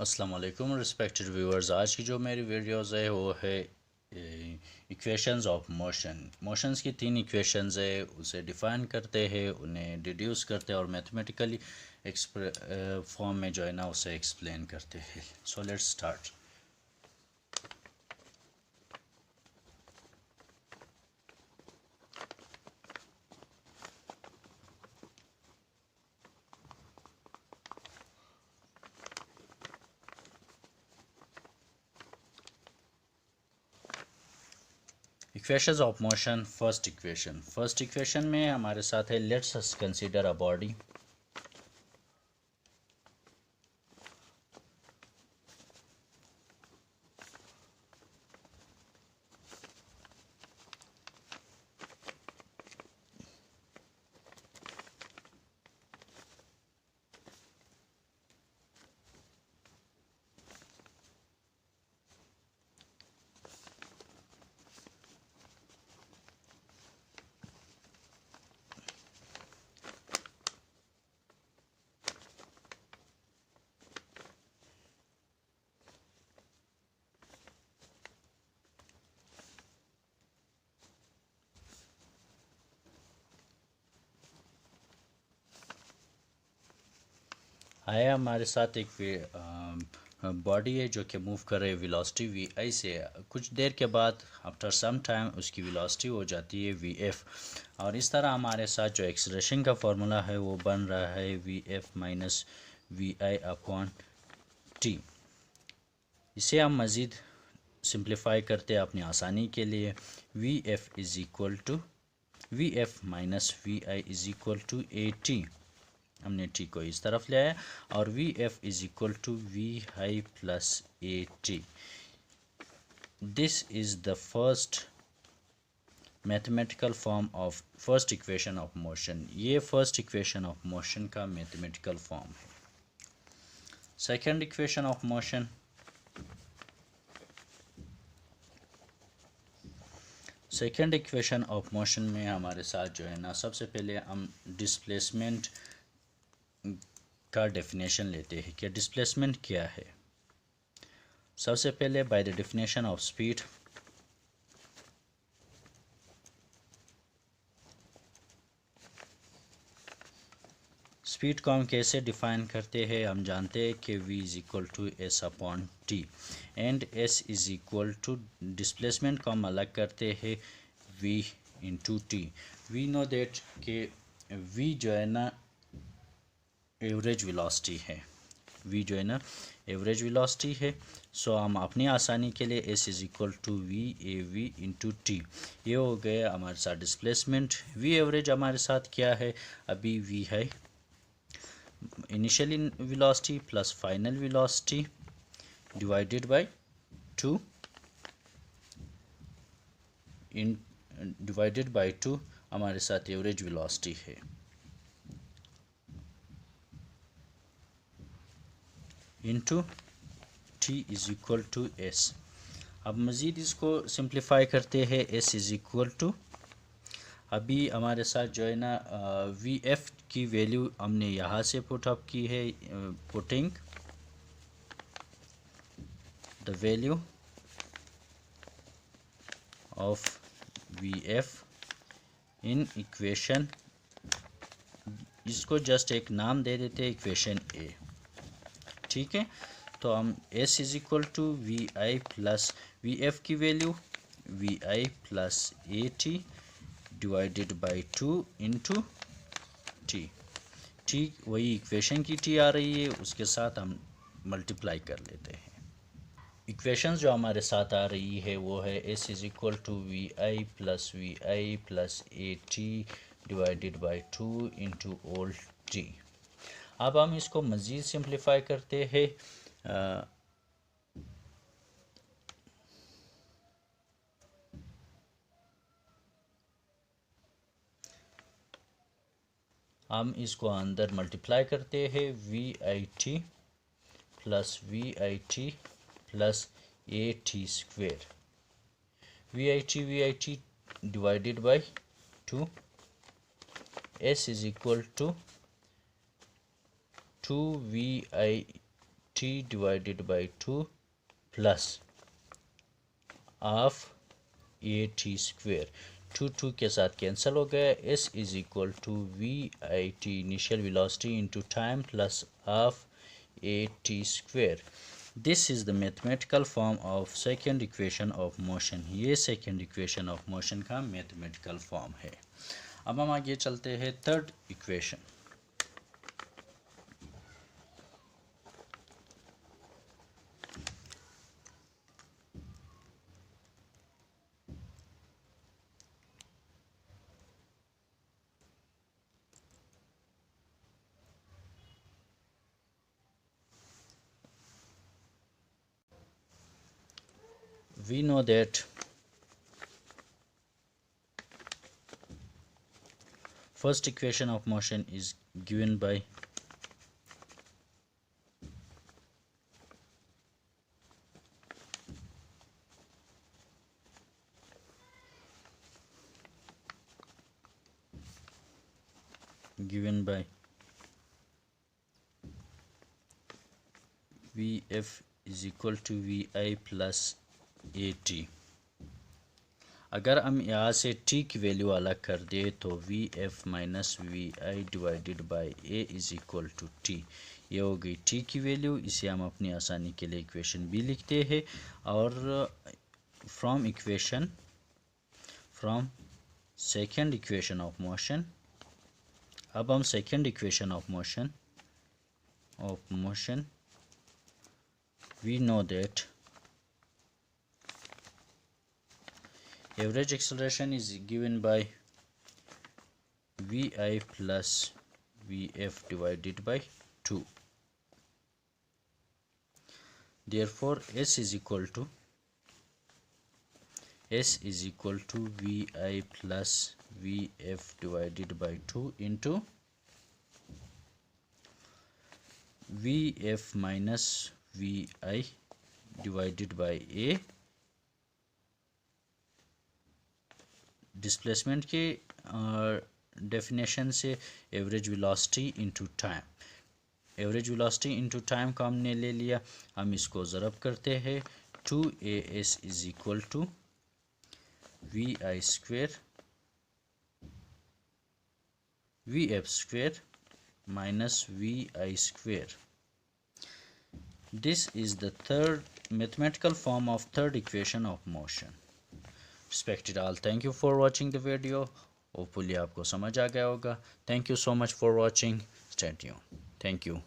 अस्सलाम वालेकुम respected viewers. आज की जो मेरी वीडियोज़ है वो है इक्वेशंस ऑफ मोशंस की तीन इक्वेशंस है, उसे डिफ़ाइन करते हैं, उन्हें डिड्यूस करते हैं और मैथमेटिकली फॉर्म में जो है ना उसे एक्सप्लेन करते हैं। So let's start. Equations of motion. First equation में हमारे साथ है let's us consider a body. आया हमारे साथ एक बॉडी है जो कि मूव कर रही है वेलोसिटी वी आई से। कुछ देर के बाद आफ्टर सम टाइम उसकी वेलोसिटी हो जाती है वी एफ, और इस तरह हमारे साथ जो एक्सेलरेशन का फार्मूला है वो बन रहा है V F minus V I upon T. इसे हम मज़ीद सिंप्लीफाई करते हैं अपनी आसानी के लिए। V F is equal to V F minus V I is equal to A T. हमने टी को इस तरफ ले आया और V F is equal to we I plus A T. This is the first mathematical form of first equation of motion. ये first equation of motion का mathematical form है। Second equation of motion. Second equation of motion में हमारे साथ जो है ना, सबसे पहले हम डिस्प्लेसमेंट का डेफिनेशन लेते हैं कि डिस्प्लेसमेंट क्या है। सबसे पहले by the definition of speed, speed को हम कैसे डिफाइन करते हैं। हम जानते हैं कि v is equal to S upon T and s is equal to displacement को हम अलग करते हैं v into T. We know that कि v जो है ना एवरेज वेलोसिटी है, v जो है ना एवरेज वेलोसिटी है। सो हम अपनी आसानी के लिए s is equal to V A V into T. ये हो गया हमारे साथ डिस्प्लेसमेंट। v एवरेज हमारे साथ क्या है, अभी v है initial velocity plus final velocity divided by 2 इन डिवाइडेड बाय 2 हमारे साथ एवरेज वेलोसिटी है। Into T is equal to S. अब मज़ीद इसको सिंप्लीफाई करते हैं। एस इज़ इक्वल टू, अभी हमारे साथ जो है ना वी एफ की वैल्यू हमने यहाँ से पुट अप की है, putting the value of V F in equation, इसको जस्ट एक नाम दे देते हैं इक्वेशन ए। ठीक है, तो हम s is equal to we I plus v f की value v I plus A T divided by 2 into t. T वही इक्वेशन की टी आ रही है, उसके साथ हम मल्टीप्लाई कर लेते हैं। इक्वेशन जो हमारे साथ आ रही है वो है s is equal to we I plus A T divided by 2 into whole T. अब हम इसको मज़ीद सिंप्लीफाई करते हैं। हम इसको अंदर मल्टीप्लाई करते हैं V I T plus A T square. V I T divided by 2, s is equal to we I t divided by 2 plus of A T square. Two के साथ कैंसिल हो गया। S is equal to we I T initial velocity into time plus of A T square. This is the mathematical form of second equation of motion. ये second equation of motion का mathematical form है। अब हम आगे चलते हैं third equation. We know that first equation of motion is given by Vf is equal to Vi plus At। अगर हम यहाँ से t की वैल्यू अलग कर दे तो Vf minus V I divided by A is equal to T. ये हो गई t की वैल्यू। इसे हम अपनी आसानी के लिए इक्वेशन बी लिखते हैं। और from second equation of motion, अब हम second equation of motion we know that average acceleration is given by Vi plus Vf divided by 2. Therefore S is equal to Vi plus Vf divided by 2 into Vf minus Vi divided by A। Displacement के definition से average velocity into time, average velocity into time का हमने ले लिया। हम इसको ज़रब करते हैं 2as is equal to we I square V F square minus V I square. This is the third mathematical form of third equation of motion. Respected all, thank you for watching the video. Hopefully आपको समझ आ गया होगा। Thank you so much for watching. Stay tuned. Thank you.